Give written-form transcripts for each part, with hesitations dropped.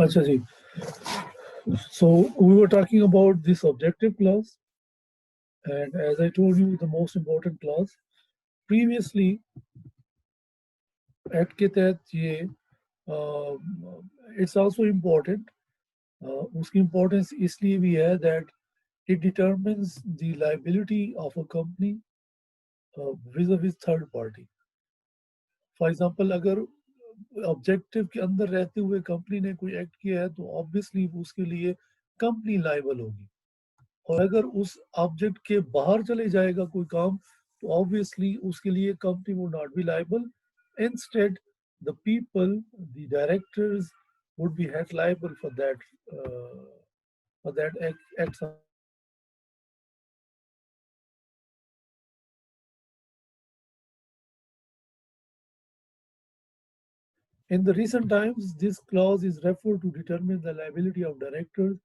अच्छा जी. So we were talking about this objective clause, and as I told you, the most important clause. Previously, act के तहत ये it's also important. उसकी importance इसलिए भी है that it determines the liability of a company vis-a-vis third party. For example, अगर objective के अंदर रहते हुए कंपनी ने कोई एक्ट किया है तो ऑब्वियसली उसके लिए कंपनी लायबल होगी. और अगर उस ऑब्जेक्ट के बाहर चले जाएगा कोई काम तो ऑब्वियसली उसके लिए company would not be liable. Instead the people, the directors would be held liable for that act. In the recent times, this clause is referred to determine the liability of directors,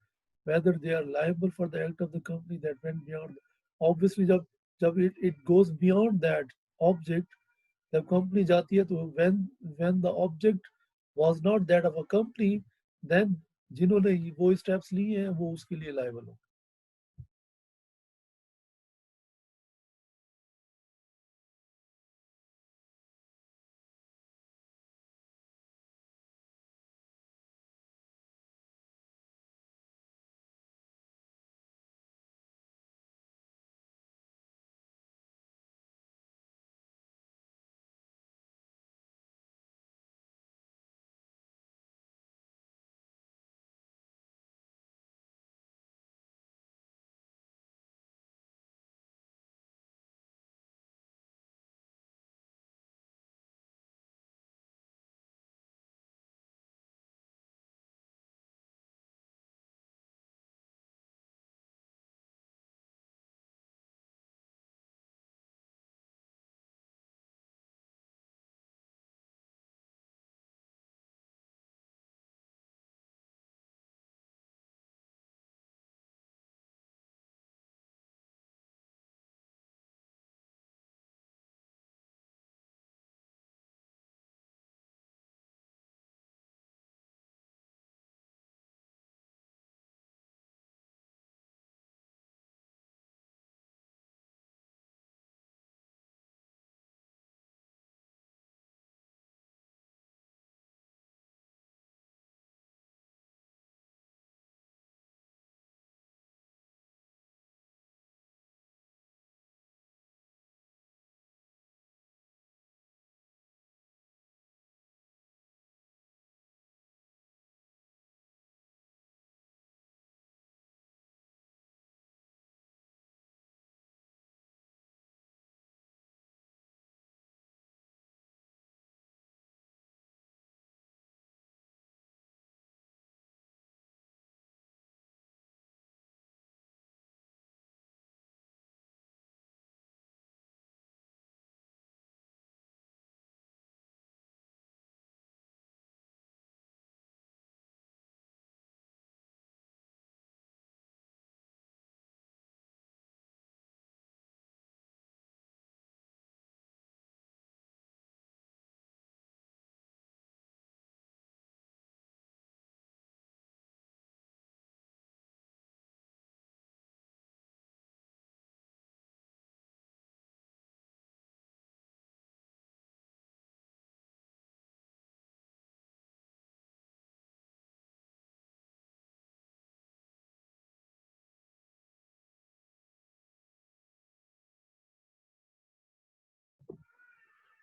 whether they are liable for the act of the company that went beyond. Obviously, जब it goes beyond that object, जब company जाती है तो when the object was not that of a company, then जिन्होंने वो steps लिए हैं वो उसके लिए liable हो.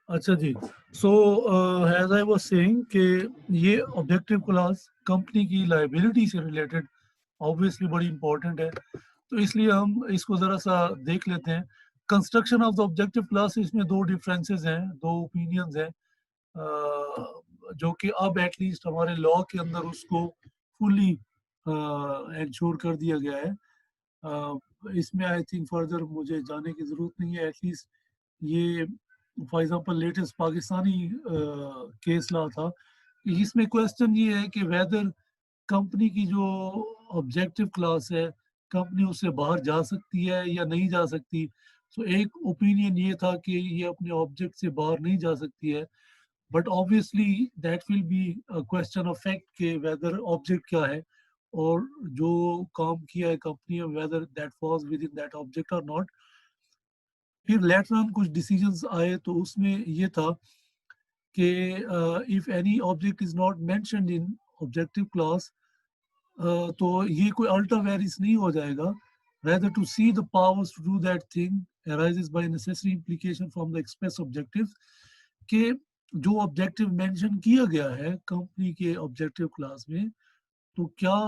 अच्छा जी. So as I was saying कि ये ऑब्जेक्टिव क्लॉज कंपनी की लायबिलिटी से रिलेटेड ऑब्वियसली बड़ी इंपॉर्टेंट है. तो इसलिए हम इसको ज़रा सा देख लेते हैं. Construction of the objective class, इसमें दो डिफरेंसेस हैं, दो ओपिनियंस हैं, जो कि अब एटलीस्ट हमारे लॉ के अंदर उसको फुली इंश्योर कर दिया गया है. इसमें आई थिंक फर्दर मुझे जाने की ज़रूरत नहीं है. एटलीस्ट ये for example latest Pakistani case law था. इसमें क्वेश्चन ये है कि वेदर कंपनी की जो ऑब्जेक्टिव क्लास है, कंपनी उससे बाहर जा सकती है या नहीं जा सकती. सो एक ओपिनियन ये था कि ये अपने ऑब्जेक्ट से बाहर नहीं जा सकती है. But obviously that will be a question of fact के वेदर ऑब्जेक्ट क्या है और जो काम किया है कंपनी में whether that falls within that object और नॉट। फिर लेटर ऑन कुछ डिसीजंस आए तो उसमें ये था कि if any object is not mentioned in objective clause तो ये कोई अल्टर वेरिस नहीं हो जाएगा। rather to see the powers to do that thing arises by necessary implication from the express objectives कि जो ऑब्जेक्टिव मेंशन किया गया है कंपनी के ऑब्जेक्टिव क्लास में तो क्या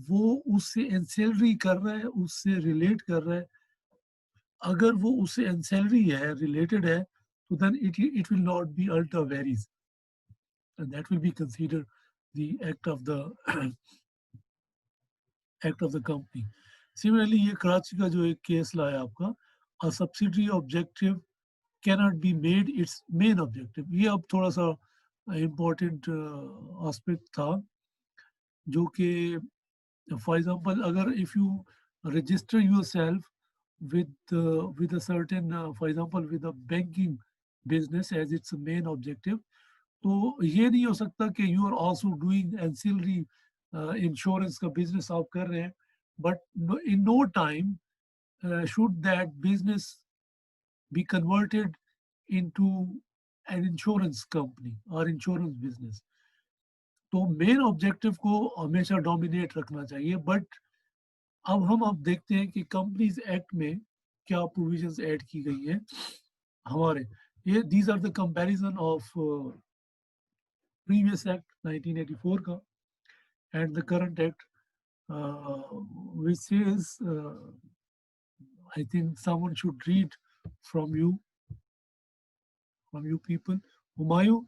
वो उससे एंसेलरी कर रहा है उससे रिलेट कर रहा है। अगर वो उससे एंसेलरी है रिलेटेड है तो then it will not be ultra vires and that will be considered the act of the company. Similarly, ये कराची का जो एक केस लाया आपका a subsidiary objective cannot be made its main objective. ये अब थोड़ा सा important aspect था जो कि for example अगर if you register yourself with a certain for example with a banking business as its main objective तो ये नहीं हो सकता कि you are also doing ancillary insurance का बिजनेस आप कर रहे हैं but in no time should that business be converted into an insurance company और इंश्योरेंस बिजनेस। तो मेन ऑब्जेक्टिव को हमेशा डोमिनेट रखना चाहिए बट अब देखते हैं कि कंपनीज एक्ट में क्या प्रोविजंस ऐड की गई है हमारे ये these are the comparison of previous act 1984 ka and the current act which says I think someone should read from you people Humayun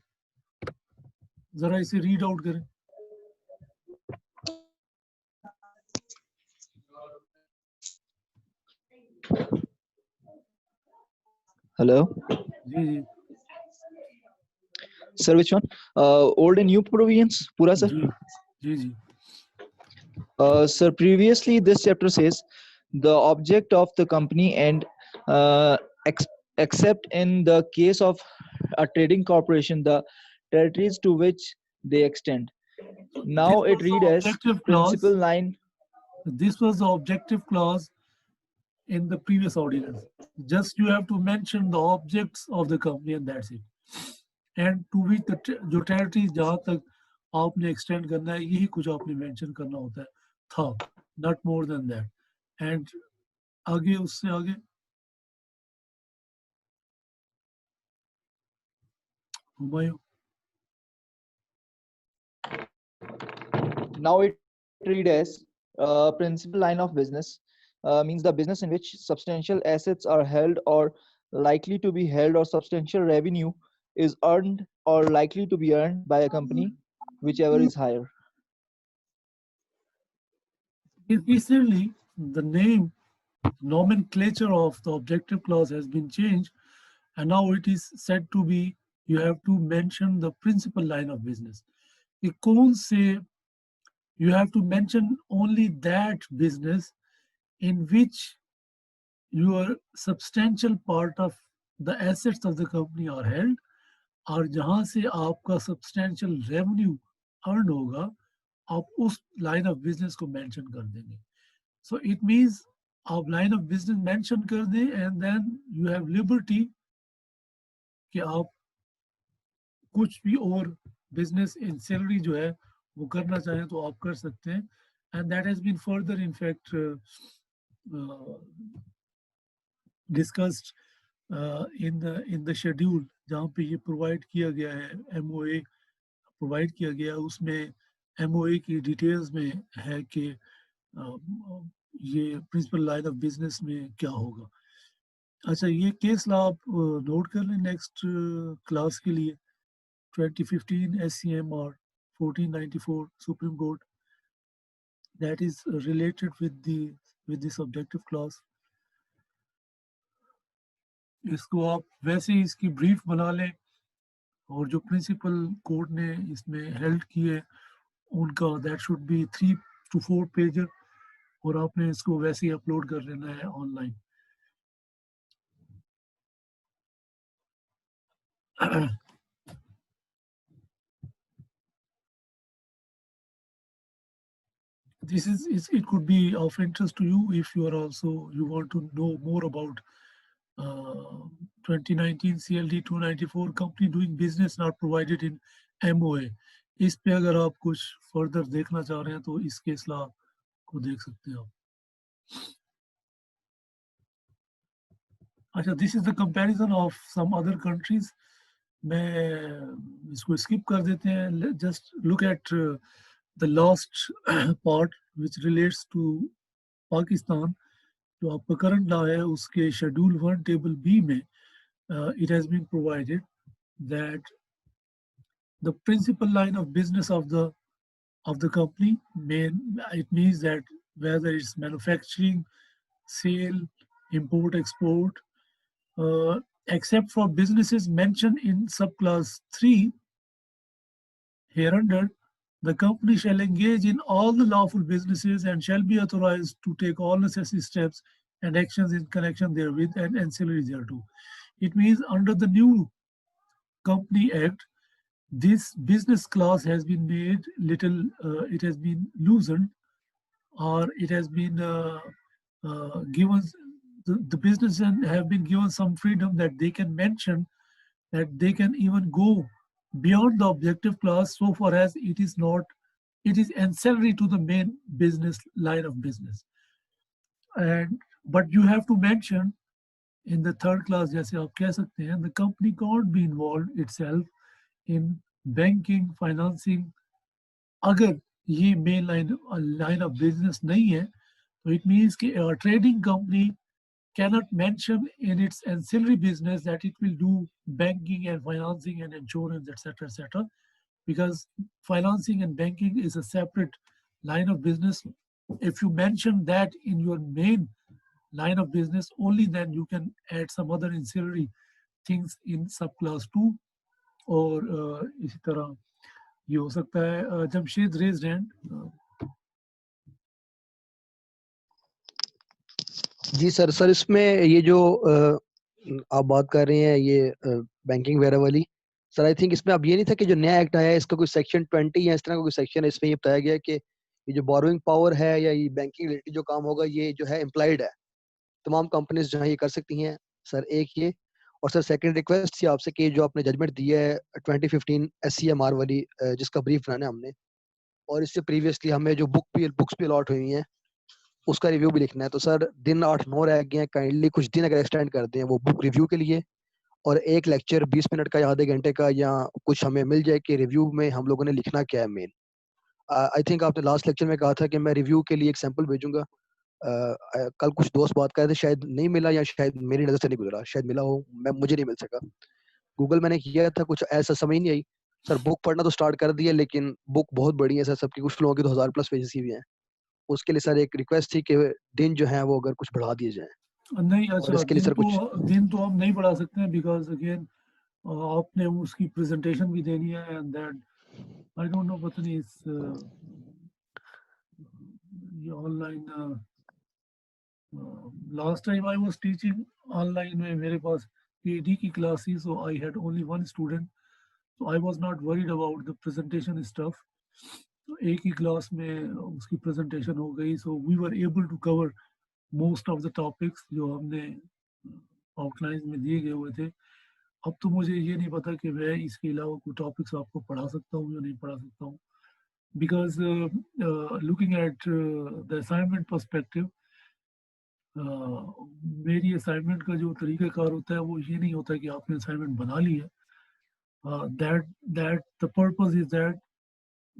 जरा इसे रीड आउट करें। Hello. जी जी Sir, which one? Old and new provisions, pura sir. जी जी जी Sir, previously this chapter says the object of the company and uh, except in the case of a trading corporation, the territories to which they extend. Now this it was the read as objective clause principal line. this was the objective clause in the previous ordinance just you have to mention the objects of the company and that's it and to which the जो territories जहाँ तक आपने extend करना है यही कुछ आपने mention करना होता है था not more than that and आगे उससे आगे Humayun Now it read as principal line of business means the business in which substantial assets are held or likely to be held or substantial revenue is earned or likely to be earned by a company, whichever is higher. recently the name nomenclature of the objective clause has been changed and now it is said to be you have to mention the principal line of business ये कौन से you have to mention only that business in which your substantial part of the assets of the company are held और जहां से आपका substantial revenue earn होगा आप उस line of business को mention कर देंगे so it means आप line of business mention कर दें and then you have liberty कि आप कुछ भी और business ancillary जो है वो करना चाहें तो आप कर सकते हैं and that has been further in fact discussed in the schedule जहाँ पे ये प्रोवाइड किया गया है MOA प्रोवाइड किया गया उसमें MOA की डिटेल्स में है कि ये प्रिंसिपल लाइन ऑफ बिजनेस में क्या होगा। अच्छा ये केस ला आप नोट कर लें नेक्स्ट क्लास के लिए 2015 SCM और 1494 supreme court that is related with this objective clause। इसको आप वैसे ही इसकी ब्रीफ बना लें और जो प्रिंसिपल कोर्ट ने इसमें हेल्ड किए उनका that should be 3 to 4 page और आपने इसको वैसे ही अपलोड कर लेना है online. this is it could be of interest to you if you are also you want to know more about 2019 CLD 294 company doing business not provided in MOA. इस पे अगर आप कुछ फर्दर देखना चाह रहे हैं तो इस केस लॉ को देख सकते हैं आप. अच्छा, this is the comparison of some other countries. मैं इसको स्किप कर देते हैं. Just look at the last part which relates to Pakistan. जो आपका करंट लॉ है उसके शेड्यूल 1 टेबल बी में it has been provided that the principal line of business of the company it means that whether it's manufacturing, sale, import, export, uh, except for businesses mentioned in subclass 3 hereunder, the company shall engage in all the lawful businesses and shall be authorized to take all necessary steps and actions in connection therewith and ancillary thereto. It means under the new Company Act, this business clause has been made little, it has been loosened, or it has been given, the businesses have been given some freedom that they can mention, that they can even go beyond the objective clause so far as it is not, it is ancillary to the main business line of business. And but you have to mention in the third clause, जैसे आप कह सकते हैं, the company can't be involved itself in banking, financing. अगर ये main line of business नहीं है, तो it means कि a trading company cannot mention in its ancillary business that it will do banking and financing and insurance, etc., because financing and banking is a separate line of business. If you mention that in your main line of business, only then you can add some other ancillary things in subclass 2. और इसी तरह ये हो सकता है. Jamshed raised hand. जी sir इसमें ये जो आप बात कर रहे हैं ये बैंकिंग वगैरह वाली, सर आई थिंक इसमें अब ये नहीं था कि जो नया एक्ट आया है इसका कोई सेक्शन 20 या इस तरह का कोई सेक्शन है, इसमें ये बताया गया कि ये जो बोरोइंग पावर है या ये बैंकिंग रिलेटेड जो काम होगा ये जो है एम्प्लॉयड है, तमाम कंपनीज जहाँ ये कर सकती हैं सर, एक ये. और सर सेकंड रिक्वेस्ट थी आपसे कि जो आपने जजमेंट दी है 2015 SCMR वाली जिसका ब्रीफ बनाना है हमने, और इससे प्रीवियसली हमें जो बुक्स भी अलॉट हुई हैं उसका रिव्यू भी लिखना है. तो सर दिन 8-9 रह गए हैं, काइंडली कुछ दिन अगर एक्सटेंड कर दें वो बुक रिव्यू के लिए, और एक लेक्चर 20 मिनट का या आधे घंटे का या कुछ हमें मिल जाए कि रिव्यू में हम लोगों ने लिखना क्या है मेन. आई थिंक आपने लास्ट लेक्चर में कहा था कि मैं रिव्यू के लिए एक सैंपल भेजूंगा. कल कुछ दोस्त बात कर रहे थे, शायद नहीं मिला या शायद मेरी नज़र से नहीं गुजरा, शायद मिला हो, मुझे नहीं मिल सका. गूगल मैंने किया था, कुछ ऐसा समझ नहीं आई सर. बुक पढ़ना तो स्टार्ट कर दिया लेकिन बुक बहुत बड़ी है सर, सबकी कुछ लोगों की तो 1000+ पेजेस ही भी हैं. उसके लिए सर एक रिक्वेस्ट थी कि दिन जो है वो अगर कुछ बढ़ा दिए जाए. नहीं, और अच्छा, इसके लिए सर कुछ दिन तो हम नहीं बढ़ा सकते हैं, बिकॉज अगेन आपने उसकी प्रेजेंटेशन भी देनी है. And that I don't know, पता नहीं इस ये online last time I was teaching online में मेरे पास PhD की क्लास थी, so I had only one student, so I was not worried about the presentation stuff. तो एक ही क्लास में उसकी प्रेजेंटेशन हो गई, so we were able to cover most of the topics जो हमने आउटलाइन में दिए गए हुए थे. अब तो मुझे ये नहीं पता कि मैं इसके अलावा कोई टॉपिक्स आपको पढ़ा सकता हूँ या नहीं पढ़ा सकता हूँ, because looking at the assignment perspective, मेरी असाइनमेंट का जो तरीक़ाकार होता है वो ये नहीं होता कि आपने असाइनमेंट बना ली है. That the purpose is that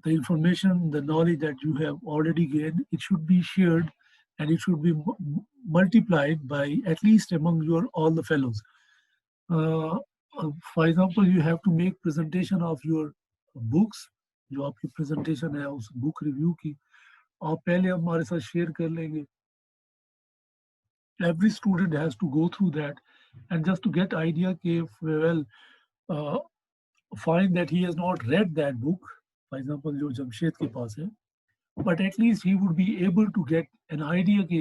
the information, the knowledge that you have already gained, it should be shared and it should be multiplied by at least among your all the fellows. For example, you have to make presentation of your books. जो आपकी presentation है उस book review की आप पहले हमारे साथ share कर लेंगे. Every student has to go through that, and just to get idea कि well, uh, find that he has not read that book, for example, जो जमशेद के पास है, but at least he would be able to get an idea के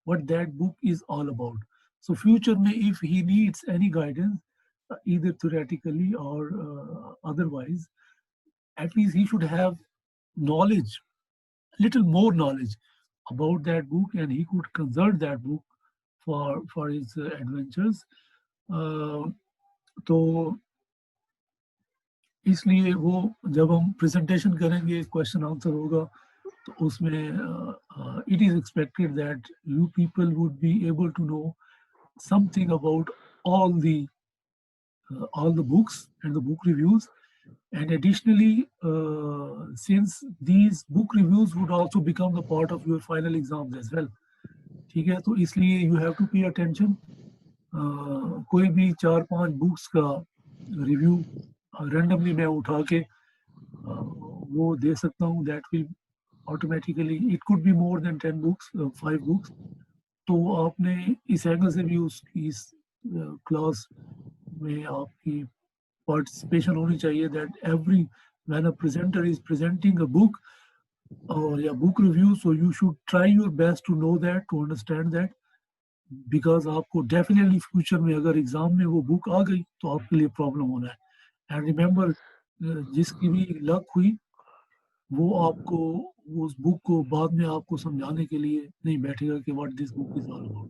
what that book is all about. So future में if he needs any guidance, either theoretically or otherwise, at least he should have knowledge little more knowledge about that book, and he could consult that book for his adventures. तो इसलिए वो जब हम presentation करेंगे, question answer होगा, तो उसमें it is expected that you people would be able to know something about all the books and the book reviews. And additionally, since these book reviews would also become the part of your final exams as well, ठीक है, तो इसलिए you have to pay attention. कोई भी 4-5 books का review randomly मैं उठा के वो दे सकता हूँ. That will automatically, it could be more than 10 books, 5 books. तो आपने इस एंगल से भी उसकी इस क्लास में आपकी पार्टिसिपेशन होनी चाहिए. That every when a presenter is presenting a book or या book review, so you should try your best to know that, to understand that, because आपको डेफिनेटली फ्यूचर में अगर एग्जाम में वो बुक आ गई तो आपके लिए प्रॉब्लम होना है. एंड रिमेंबर, जिसकी भी लक हुई वो आपको उस बुक को बाद में आपको समझाने के लिए नहीं बैठेगा कि what this book is all about.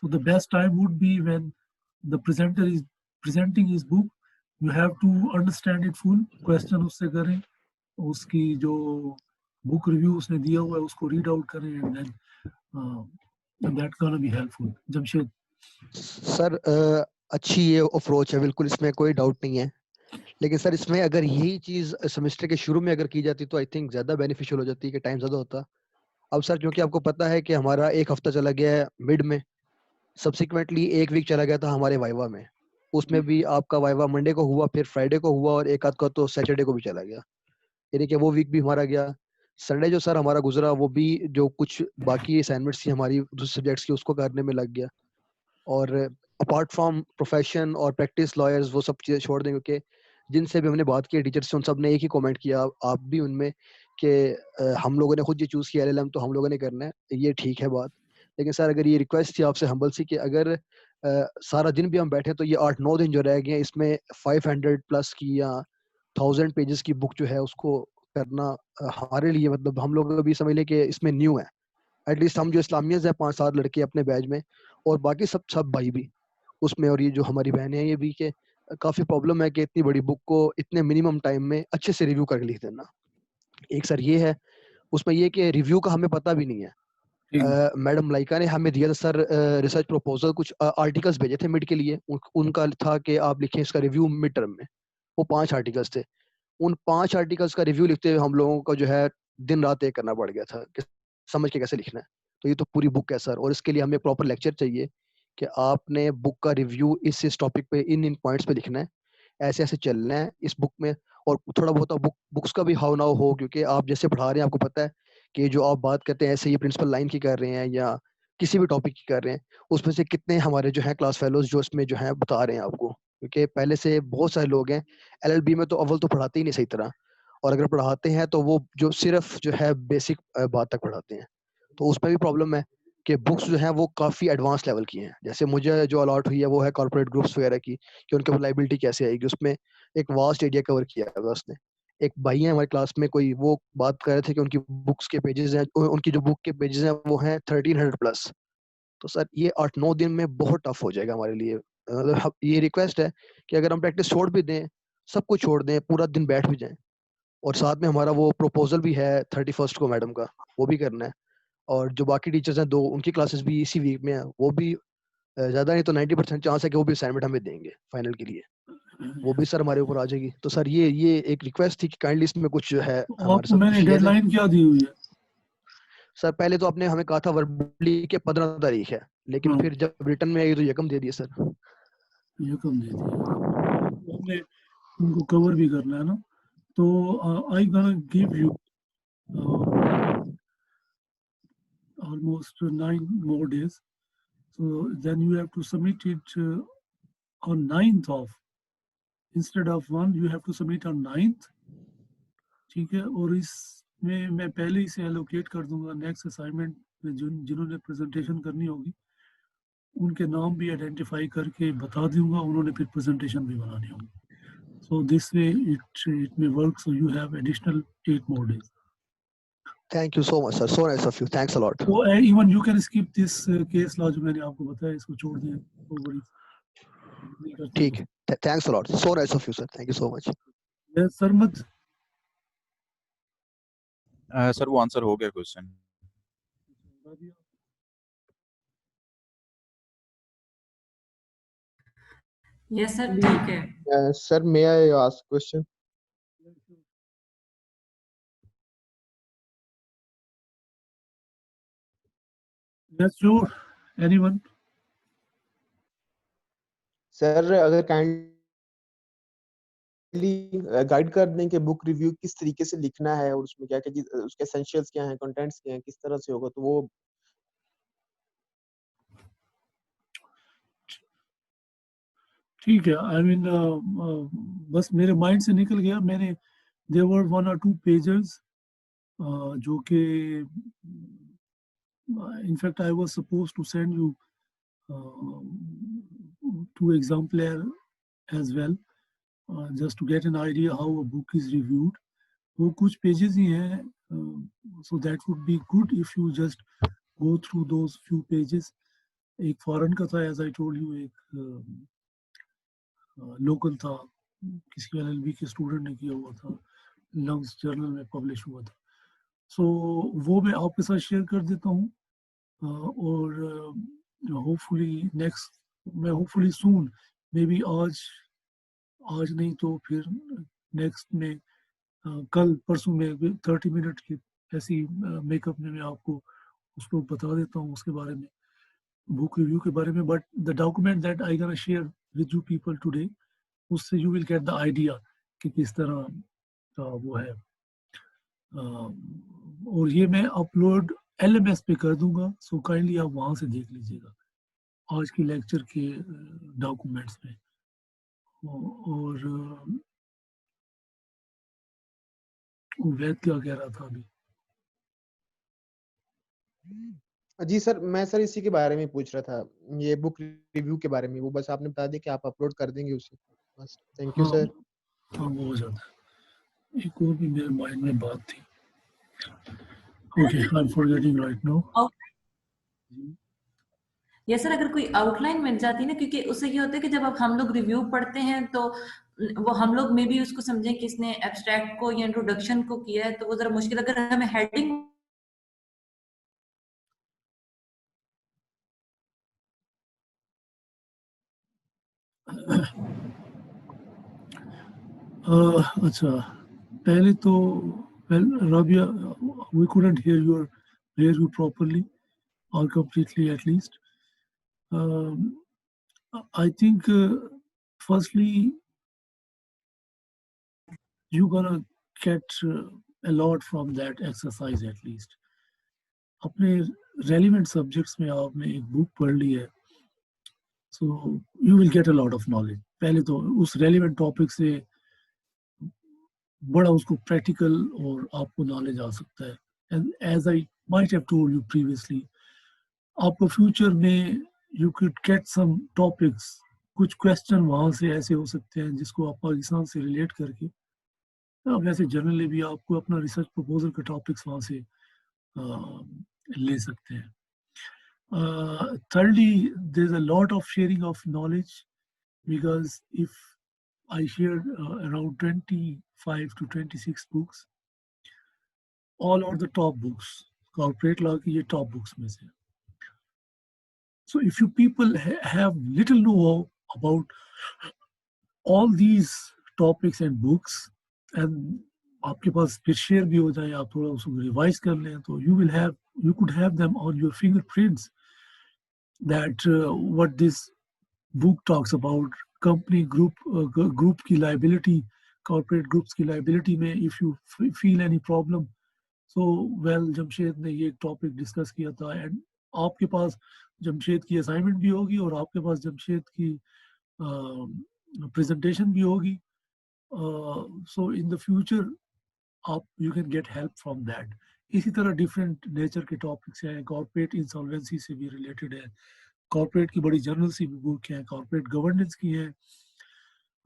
So the best time would be when the presenter is presenting his book. You have to understand it full. Question उससे करें, उसकी जो बुक रिव्यू उसने दिया हुआ है उसको रीड आउट करें, and then that gonna be helpful. Jamshed. Sir अच्छी ये अप्रोच है, बिल्कुल इसमें कोई डाउट नहीं है. लेकिन सर इसमें अगर यही चीज सेमेस्टर के शुरू में अगर की जाती तो आई थिंक ज्यादा बेनिफिशियल हो जाती, कि टाइम ज्यादा होता. अब सर क्योंकि आपको पता है कि हमारा एक हफ्ता चला गया है मिड में, सब्सिक्वेंटली एक वीक चला गया था हमारे वाइवा में. उसमें भी आपका वाइवा मंडे को हुआ, फिर फ्राइडे को हुआ, और एक आध का तो सैटरडे को भी चला गया. यानी कि वो वीक भी हमारा गया. संडे जो सर हमारा गुजरा वो भी जो कुछ बाकी असाइनमेंट्स थी हमारी दूसरे सब्जेक्ट्स की उसको करने में लग गया. और अपार्ट फ्रॉम प्रोफेशन और प्रैक्टिस लॉयर्स वो सब चीज़ें छोड़ दें, क्योंकि जिनसे भी हमने बात की टीचर से उन सब ने एक ही कमेंट किया, आप भी उनमें, कि हम लोगों ने खुद ये चूज़ किया एलएलएम तो हम लोगों ने करना है. ये ठीक है बात. लेकिन सर अगर ये रिक्वेस्ट थी आपसे हम्बल सी, कि अगर सारा दिन भी हम बैठे तो ये 8-9 दिन जो रह गए इसमें 500 प्लस की या 1000 पेजेस की बुक जो है उसको करना हमारे लिए, मतलब हम लोग अभी समझ लें कि इसमें न्यू है. एटलीस्ट हम जो इस्लामियंस हैं 5-7 लड़के अपने बैच में, और बाकी सब भाई भी उसमें, और ये जो हमारी बहनें हैं ये भी, कि काफ़ी प्रॉब्लम है कि इतनी बड़ी बुक को इतने मिनिमम टाइम में अच्छे से रिव्यू करके लिख देना. एक सर ये है. उसमें ये कि रिव्यू का हमें पता भी नहीं है. मैडम लाइका ने हमें दिया था सर रिसर्च प्रपोजल, कुछ आर्टिकल्स भेजे थे मिड के लिए. उनका था कि आप लिखें इसका रिव्यू मिड टर्म में. वो 5 आर्टिकल्स थे. उन 5 आर्टिकल्स का रिव्यू लिखते हुए हम लोगों को जो है दिन रात एक करना पड़ गया था कि समझ के कैसे लिखना है. तो ये तो पूरी बुक है सर, और इसके लिए हमें प्रॉपर लेक्चर चाहिए कि आपने बुक का रिव्यू इस टॉपिक पे इन पॉइंट्स पे लिखना है, ऐसे ऐसे चलना है इस बुक में. और थोड़ा बहुत बुक्स का भी हाउ नाउ हो, क्योंकि आप जैसे पढ़ा रहे हैं आपको पता है कि जो आप बात करते हैं ऐसे ये प्रिंसिपल लाइन की कर रहे हैं या किसी भी टॉपिक की कर रहे हैं, उसमें से कितने हमारे जो है क्लास फेलोज जो इसमें जो है बता रहे हैं आपको, क्योंकि पहले से बहुत सारे लोग हैं. एलएलबी में तो अव्वल तो पढ़ाते ही नहीं सही तरह, और अगर पढ़ाते हैं तो वो जो सिर्फ जो है बेसिक बात तक पढ़ाते हैं. तो उसमें भी प्रॉब्लम है कि बुक्स जो है वो काफ़ी एडवांस लेवल की हैं. जैसे मुझे जो अलॉट हुई है वो है कॉर्पोरेट ग्रुप्स वगैरह की, कि उनके लाइबिलिटी कैसे आएगी. उसमें एक वास्ट एरिया कवर किया है उसने. एक भाई है हमारी क्लास में कोई, वो बात कर रहे थे कि उनकी बुक्स के पेजेस हैं, उनकी जो बुक के पेजेस हैं वो हैं 1300 प्लस. तो सर ये 8-9 दिन में बहुत टफ हो जाएगा हमारे लिए. मतलब ये रिक्वेस्ट है कि अगर हम प्रैक्टिस छोड़ भी दें, सब कुछ छोड़ दें, पूरा दिन बैठ भी जाएं, और साथ में हमारा वो प्रपोजल भी है 31 को मैडम का, वो भी करना है. और जो बाकी टीचर्स हैं 2, उनकी क्लासेस भी इसी वीक में है, वो भी ज़्यादा नहीं तो 90% चांस है कि वो भी असाइनमेंट हमें देंगे फाइनल के लिए. वो भी सर हमारे ऊपर आ जाएगी. तो सर ये एक रिक्वेस्ट थी कि काइंडली इसमें कुछ जो है हमारे आपको साथ मैंने किया जाए. डेडलाइन क्या दी हुई है? सर पहले तो आपने हमें कहा था वर्बली के 15 तारीख है, लेकिन फिर जब रिटर्न में आई तो यकम दे दिया सर. ये कम दे दिया, हमने उनको कवर भी करना है ना. तो I gonna give you almost 9 more days. So then you have to submit it on 9th of, instead of 1 you have to submit on 9th. ठीक है, और इसमें मैं पहले ही से एलोकेट कर दूंगा नेक्स्ट असाइनमेंट में जिन्होंने प्रेजेंटेशन करनी होगी उनके नाम भी आइडेंटिफाई करके बता दूंगा, उन्होंने फिर प्रेजेंटेशन भी बनानी होगी. So this way it may work, so you have additional 8 more days. Thank you so much, sir. So nice of you. Thanks a lot. So even you can skip this case law जो मैंने आपको बताया, इसको छोड़ दें, no worries. नहीं करते ठीक तो। है. Thanks a lot. So nice of you, sir. Thank you so much. Yes, Sarmad. Sir वो आंसर हो गया क्वेश्चन। यस सर, ठीक है। Sir, may I ask question? Yes, sure. Anyone? Sir, अगर काइंडली गाइड कर दें कि बुक रिव्यू किस तरीके से लिखना है और उसमें क्या-क्या चीज, उसके एसेंशियल्स क्या हैं, कंटेंट्स क्या हैं, किस तरह से होगा, तो वो ठीक है। I mean, बस मेरे माइंड से निकल गया। मैंने there were 1 or 2 pages जो कि in fact I was supposed to send you 2 exemplar as well, just to get an idea how a book is reviewed. वो कुछ pages ही हैं, so that would be good if you just go through those few pages. एक foreign का था, as I told you, एक local था, किसी LLB के स्टूडेंट ने किया हुआ था, लंग्स जर्नल में पब्लिश हुआ था। सो वो मैं आपके साथ शेयर कर देता हूँ, और hopefully hopefully soon, may be आज नहीं तो फिर नेक्स्ट में, कल परसों में 30 मिनट की ऐसी मेकअप में मैं आपको उसको बता देता हूँ उसके बारे में, बुक रिव्यू के बारे में। But the document that I gonna share with you people today, उससे you will get the idea कि किस तरह का वो है। और ये मैं अपलोड LMS पे कर दूंगा, सो काइंडली आप वहां से देख लीजिएगा आज के लेक्चर के डॉक्यूमेंट्स में। और वैद क्या कह रहा था अभी? जी सर, मैं सर इसी के बारे में पूछ रहा था, ये बुक रिव्यू के बारे में। वो बस आपने बता दिया कि आप अपलोड कर देंगे उसे, बस। Thank you sir. हाँ, वो हो जाता है। एक और भी मेरे माइंड में बात थी। Okay, I am forgetting right now. Yes sir, अगर कोई आउटलाइन मिल जाती ना, क्योंकि उससे ये होता है कि जब अब हम लोग रिव्यू पढ़ते हैं तो वो हम लोग में भी उसको समझें कि इसने एब्स्ट्रैक्ट को या इंट्रोडक्शन को किया है, तो वो जरा मुश्किल। अगर हमें हेडिंग अच्छा, पहले तो Rabia, we couldn't hear you properly or completely at least. I think firstly you're gonna get a lot from that exercise at least. अपने relevant subjects में आपने एक book पढ़ ली है, so you will get a lot of knowledge. पहले तो उस relevant topic से बड़ा उसको practical और आपको knowledge आ सकता है। And as I might have told you previously, आपको फ्यूचर में you could get some topics, कुछ क्वेश्चन वहाँ से ऐसे हो सकते हैं जिसको आप पाकिस्तान से रिलेट करके, वैसे जनरली भी आपको अपना रिसर्च प्रपोजल के टॉपिक्स वहाँ से ले सकते हैं। Thirdly, there's a lot of sharing of knowledge, because if I shared around 25 to 26 books, all are the top books, corporate law की ये टॉप बुक्स में से। So if you people have little know about all these topics and books, and आपके पास फिर share भी हो जाए, आप थोड़ा उसको रिवाइज कर लें, तो you could have them on your fingerprints, that what this book talks about, company group की liability, corporate groups की liability में if you feel any problem. So well, Jamshed ने ये टॉपिक डिस्कस किया था, एंड आपके पास जमशेद की असाइनमेंट भी होगी और आपके पास जमशेद की प्रेजेंटेशन भी होगी। सो इन द फ्यूचर आप you can get help from that. इसी तरह डिफरेंट नेचर के टॉपिक्स हैं, कॉर्पोरेट इंसॉल्वेंसी से भी रिलेटेड है, कॉर्पोरेट की बड़ी जर्नल सी भी बुक हैं, कॉर्पोरेट गवर्नेंस की हैं।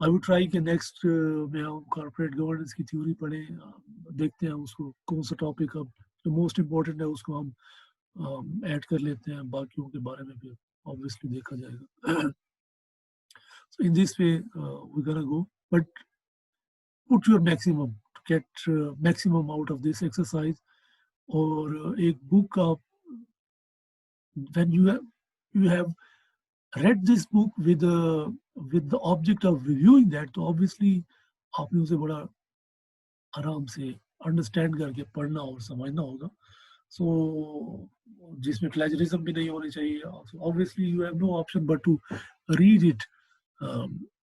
आई वुड ट्राई कि नेक्स्ट में हम कॉर्पोरेट गवर्नेंस की थ्योरी पढ़ें, देखते हैं उसको कौन सा टॉपिक अब जो मोस्ट इम्पोर्टेंट है उसको हम ऐड कर लेते हैं, बाकियों के बारे में भी ऑब्वियसली देखा जाएगा. So in this way we're gonna go, but put your maximum to get maximum out of this exercise. और एक बुक आप when you have read this book with the object of reviewing that, तो obviously आपने उसे बड़ा आराम से understand करके पढ़ना और समझना होगा. So जिसमें प्लेजरिज्म भी नहीं होनी चाहिए. So obviously you have no option but to read it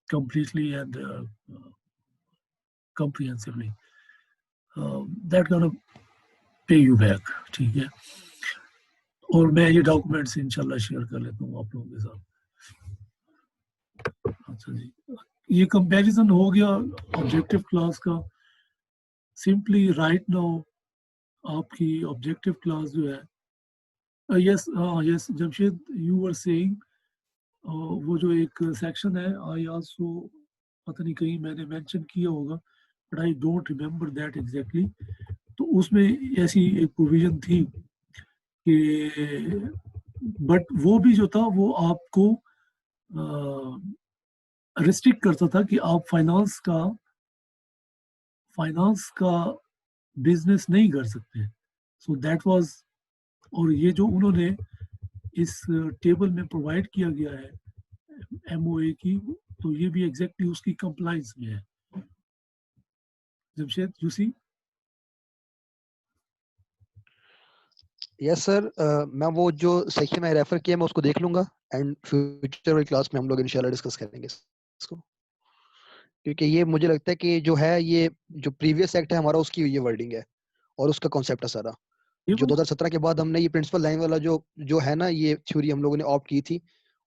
completely and comprehensively. That gonna pay you back. ठीक है. और मैं ये डॉक्यूमेंट्स इंशाल्लाह शेयर कर लेता हूँ आप लोगों के साथ. अच्छा जी, ये कंपैरिजन हो गया ऑब्जेक्टिव क्लास का. सिंपली राइट नाउ आपकी ऑब्जेक्टिव क्लास जो है, yes Jamshed, you were saying वो जो एक सेक्शन है, आई आल्सो पता नहीं कहीं मैंने मेंशन किया होगा but I don't remember that exactly. तो उसमें ऐसी एक प्रोविजन थी कि बट वो भी जो था वो आपको रिस्ट्रिक्ट करता था कि आप फाइनेंस का बिजनेस नहीं कर सकते. सो दैट वाज, और ये जो उन्होंने इस टेबल में प्रोवाइड किया गया है एमओए की, तो ये भी एग्जैक्टली उसकी कंप्लायंस में है. Jamshed, you see? Yes sir, मैं वो जो सेक्शन में रेफर किया मैं उसको देख लूंगा एंड फ्यूचर वाली क्लास में हम लोग इंशाल्लाह डिस्कस करेंगे इसको, क्योंकि ये मुझे लगता है कि जो है ये जो प्रीवियस एक्ट है हमारा उसकी ये वर्डिंग है और उसका कॉन्सेप्ट है सारा. जो 2017 के बाद हमने ये प्रिंसिपल लाइन वाला जो है ना ये थ्योरी हम लोगों ने ऑप्ट की थी,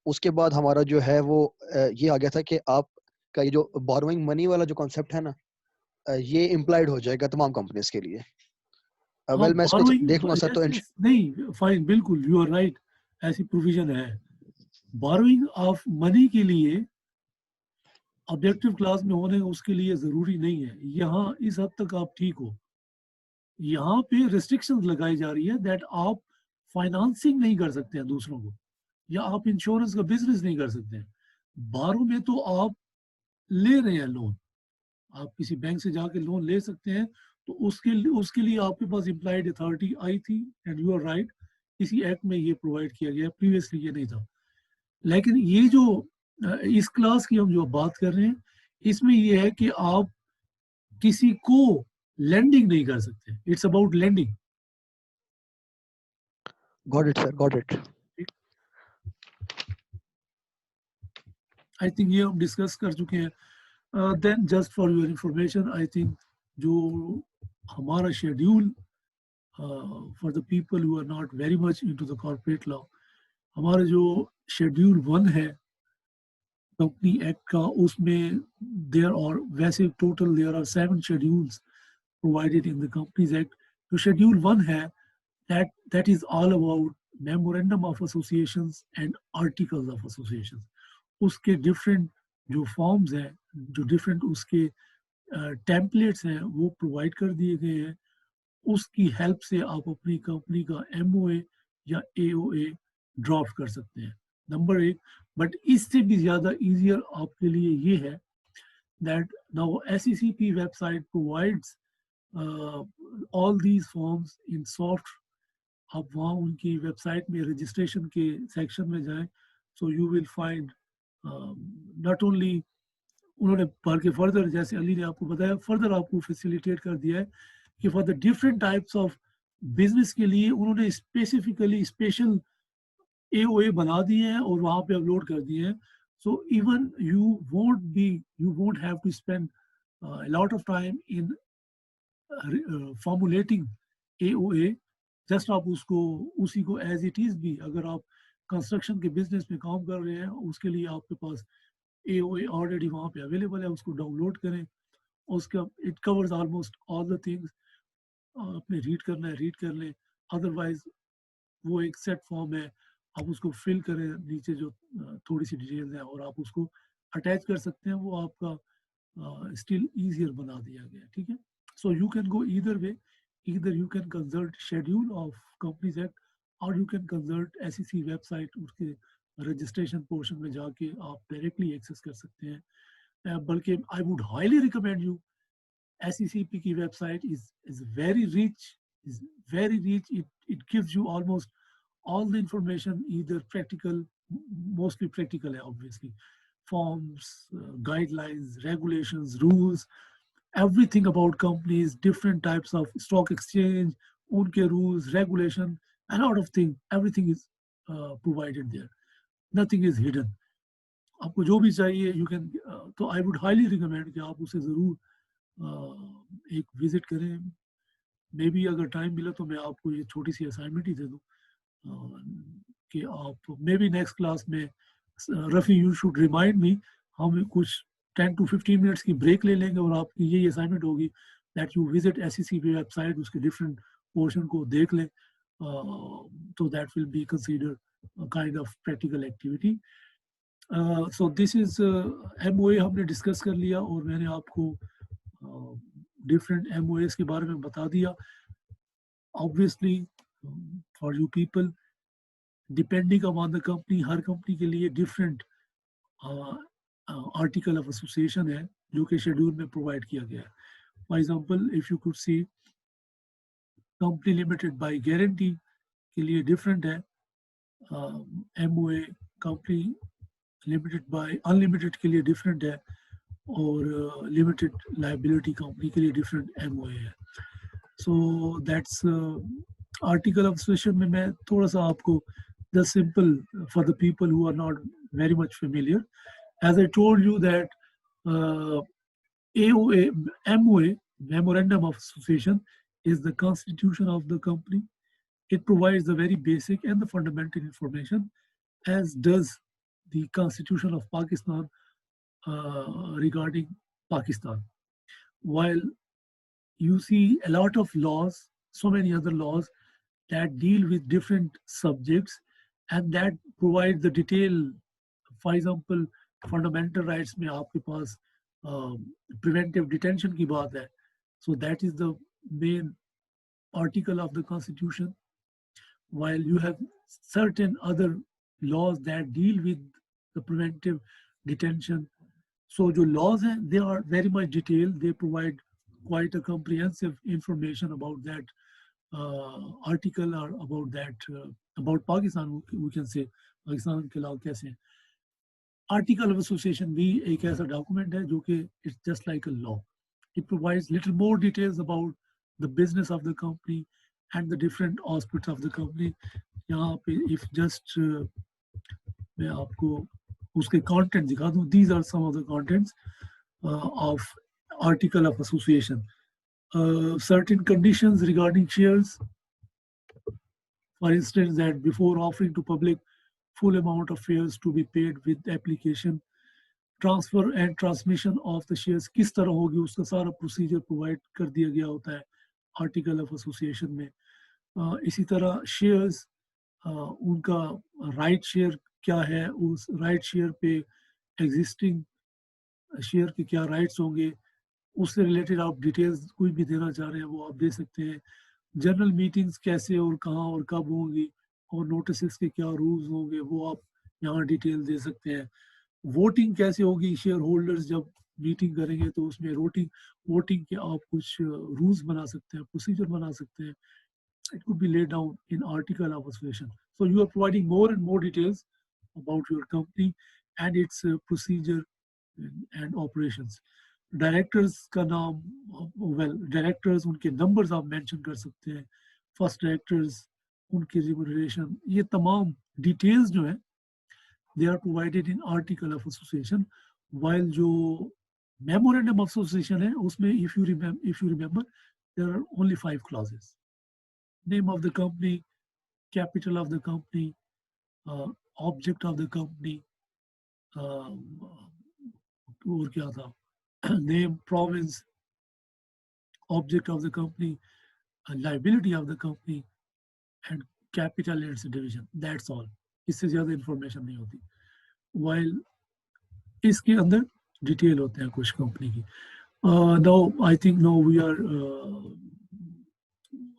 उसके बाद हमारा जो है वो ये आ गया था कि आपका ये जो बोरोइंग मनी वाला जो कॉन्सेप्ट है ना ये इम्प्लाइड हो जाएगा तमाम कंपनीज के लिए. वेल मैं इसको देख लूंगा सर. तो नहीं, फाइन, बिल्कुल यू आर राइट, ऐसी प्रोविजन है. बोरोइंग ऑफ मनी के लिए ऑब्जेक्टिव क्लास में होने उसके लिए जरूरी नहीं है. यहाँ इस हद तक आप ठीक हो. यहाँ पे रिस्ट्रिक्शंस लगाई जा रही है दैट आप फाइनेंसिंग नहीं कर सकते हैं दूसरों को, या आप इंश्योरेंस का बिजनेस नहीं कर सकते हैं. बारो में तो आप ले रहे हैं लोन, आप किसी बैंक से जाके लोन ले सकते हैं, तो उसके लिए आपके पास इम्प्लाइड अथॉरिटी आई थी. एंड यू आर राइट, इसी एक्ट में ये प्रोवाइड किया गया, प्रीवियसली ये नहीं था. लेकिन ये जो इस क्लास की हम जो बात कर रहे हैं, इसमें ये है कि आप किसी को लेंडिंग नहीं कर सकते. It's about lending. Got it sir, got it. I think ये हम डिस्कस कर चुके हैं. Then just for your information, I think जो हमारा schedule for the people who are not very much into the corporate law, हमारा जो schedule 1 है कंपनी एक्ट का, उसमें देयर और वैसे total there are 7 schedules provided in the Companies Act. तो शेड्यूल 1 है that is all about memorandum of associations and articles of associations. उसके different जो forms हैं, जो different उसके templates हैं, वो provide कर दिए गए हैं. उसकी help से आप अपनी कंपनी का MOA या AOA ड्राफ्ट कर सकते हैं. नंबर 1. बट इससे भी ज़्यादा easier आपके लिए ये है that now SECP website provides all these forms in soft. आप वहाँ उनकी वेबसाइट में रजिस्ट्रेशन के सेक्शन में जाएं, so you will find not only उन्होंने पढ़ के फर्दर, जैसे अली ने आपको बताया, फर्दर आपको फैसिलिटेट कर दिया है कि for the different types of business के लिए उन्होंने स्पेसिफिकली स्पेशल AOA बना दिए हैं और वहाँ पे अपलोड कर दिए हैं. So even you won't have to spend a lot of time in formulating AOA. Just आप उसी को एज इट इज भी, अगर आप कंस्ट्रक्शन के बिजनेस में काम कर रहे हैं, उसके लिए आपके पास AOA ऑलरेडी वहाँ पे अवेलेबल है, उसको डाउनलोड करें. उसका it covers almost all the things. आपने रीड करना है रीड कर लें, अदरवाइज वो एक सेट फॉर्म है, आप उसको फिल करें, नीचे जो थोड़ी सी डिटेल्स हैं और आप उसको अटैच कर सकते हैं. वो आपका स्टिल ईजियर बना दिया गया. ठीक है. So you can go either way. either you can consult schedule of Companies Act or you can consult SEC website, उसके registration portion में जाके आप directly access कर सकते हैं. बल्कि I would highly recommend you, SECP की website is very rich, it gives you almost all the information, either practical, mostly practical है obviously, forms, guidelines, regulations, rules, everything about companies, different types of stock exchange, unke rules, regulation, a lot of things, everything is provided there. Nothing is hidden. आपको जो भी चाहिए you can, तो I would highly recommend कि आप उसे ज़रूर एक विजिट करें. मे बी अगर टाइम मिला तो मैं आपको ये छोटी सी असाइनमेंट ही दे दूँ कि आप मे बी नेक्स्ट क्लास में, Rafi you should remind me, हम कुछ 10 to 15 मिनट्स की ब्रेक ले लेंगे और आपकी यही असाइनमेंट होगी that you visit SEC website, उसके डिफरेंट पोर्शन को देख लें, तो that will B consider kind of practical activity. So this is MOA हमने डिस्कस कर लिया और मैंने आपको different MOAs के बारे में बता दिया. Obviously, for you people, depending upon the company, her company के लिए different article of association है जो कि schedule में provide किया गया है. For example, if you could see, company limited by guarantee के लिए different है, MOA company limited by unlimited के लिए different है, और लिमिटेड लाइबिलिटी कंपनी के लिए डिफरेंट MOA है. So that's article of association में मैं थोड़ा सा आपको just simple for the people who are not very much familiar, as I told you that MOA, memorandum of association, is the constitution of the company. It provides the very basic and the fundamental information, as does the Constitution of Pakistan regarding Pakistan. While you see a lot of laws, so many other laws that deal with different subjects and that provide the detail. For example, fundamental rights में आपके पास preventive detention की बात है. So that is the main article of the Constitution. While you have certain other laws that deal with the preventive detention. So जो laws हैं, they are very much detailed. They provide quite a comprehensive information about that article or about that, about Pakistan, we can say, Pakistan के law कैसे हैं. Article of Association भी एक ऐसा document है जो कि it's just like a law. It provides little more details about the business of the company and the different aspects of the company. यहाँ पे if just मैं आपको उसके content दिखा दूँ, these are some of the contents of article of association. Certain conditions regarding shares, for instance, that before offering to public, full amount of shares to be paid with application, transfer and transmission of the shares किस तरह होगी उसका सारा procedure provide कर दिया गया होता है article of association में. इसी तरह shares, उनका right share क्या है, उस right share पे existing share के क्या rights होंगे, उससे related आप details कोई भी देना चाह रहे हैं वो आप दे सकते हैं. जनरल मीटिंग्स कैसे और कहाँ और कब होंगी और नोटिसेस के क्या रूल्स होंगे वो आप यहाँ डिटेल दे सकते हैं. वोटिंग कैसे होगी, शेयर होल्डर्स जब मीटिंग करेंगे तो उसमें वोटिंग के आप कुछ रूल्स बना सकते हैं, प्रोसीजर बना सकते हैं. It could be laid down in article of association. So you are providing more and more details about your company and its procedure and operations. Directors का नाम, वेल डायरेक्टर्स उनके नंबर्स आप मेंशन कर सकते हैं, फर्स्ट डायरेक्टर्स, उनकी remuneration, ये तमाम डिटेल्स जो हैं they are provided in article of association. While जो मेमोरेंडम ऑफ एसोसिएशन है उसमें if you remember there are only 5 clauses. Name of the company, capital of the company, object of the company, और क्या था, name, province, object of the company, liability of the company, and capital and its division. That's all. इससे ज़्यादा information नहीं होती. While इसके अंदर detail होते हैं कुछ company की. Now I think now we are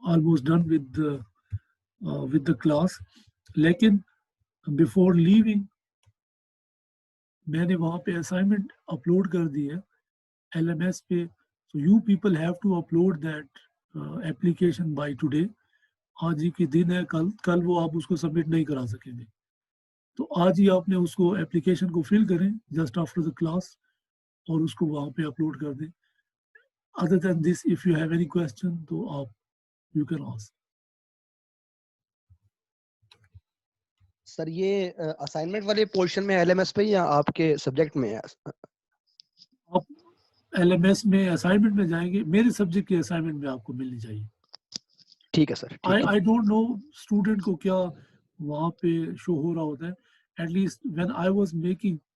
almost done with the class. लेकिन before leaving मैंने वहाँ पे assignment upload कर दी है LMS पे. So you people have to upload that application by today. आज ही के दिन है, कल वो आप उसको सबमिट नहीं करा सकेंगे. तो आज ही आपने उसको एप्लीकेशन को फिल करें जस्ट आफ्टर द क्लास और उसको वहाँ पे अपलोड कर दें. Other than this if you have any question तो आप यू कैन आस्क. सर ये असाइनमेंट वाले पोर्शन में एलएमएस पे या आपके सब्जेक्ट में है? आप LMS में असाइनमेंट में जाएंगे, मेरे सब्जेक्ट के असाइनमेंट में आपको मिलनी चाहिए. ठीक है sir. I don't no student को क्या वहाँ पे शो हो रहा होता है. At least when I was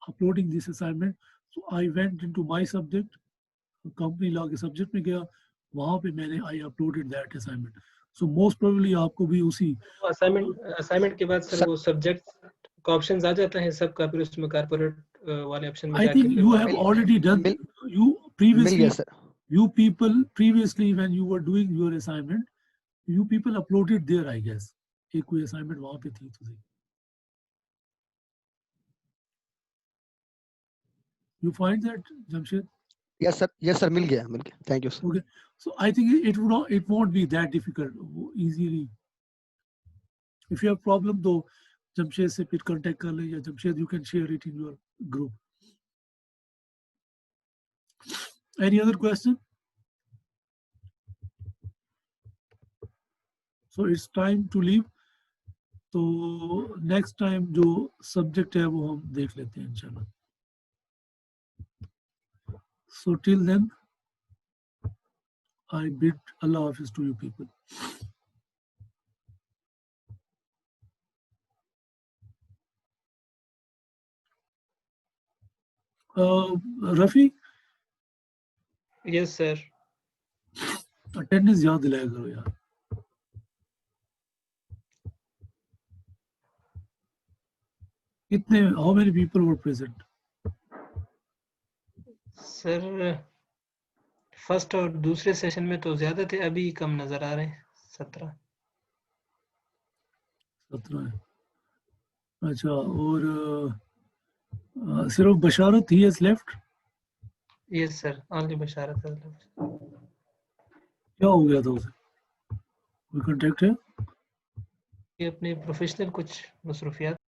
uploading this assignment, so I went into my subject, company law के subject में गया, वहाँ पे मैंने I uploaded that assignment. So most probably आपको भी उसी असाइनमेंट के बाद सर वो सब्जेक्ट का ऑप्शंस आ जाता है सबका, फिर उसमें कॉर्पोरेट वाले ऑप्शन में I जाके think you have already done. You previously, you people previously when you were doing your assignment, you people uploaded there, I guess. एक कोई assignment वहाँ पे थी तो. You find that, Jamshed? Yes sir, मिल गया. Thank you sir. Okay, so I think it won't be that difficult easily. If you have problem तो Jamshed से फिर contact कर ले, या Jamshed you can share it in your group. Any other question? So it's time to leave. तो next time जो subject है वो हम देख लेते हैं इंशाल्लाह. So till then, I bid Allah Hafiz to you people. Rafi? Yes sir. Attendance याद दिलाया करो यार. कितने? How many people were present? Sir first और दूसरे सेशन में तो ज्यादा थे, अभी कम नजर आ रहे हैं. 17 है. अच्छा, और सिर्फ बशारत ही has left? Yes sir, only Basharat. क्या हो गया था उसे? कोई कांटेक्ट है? ये अपने प्रोफेशनल कुछ मसरूफियात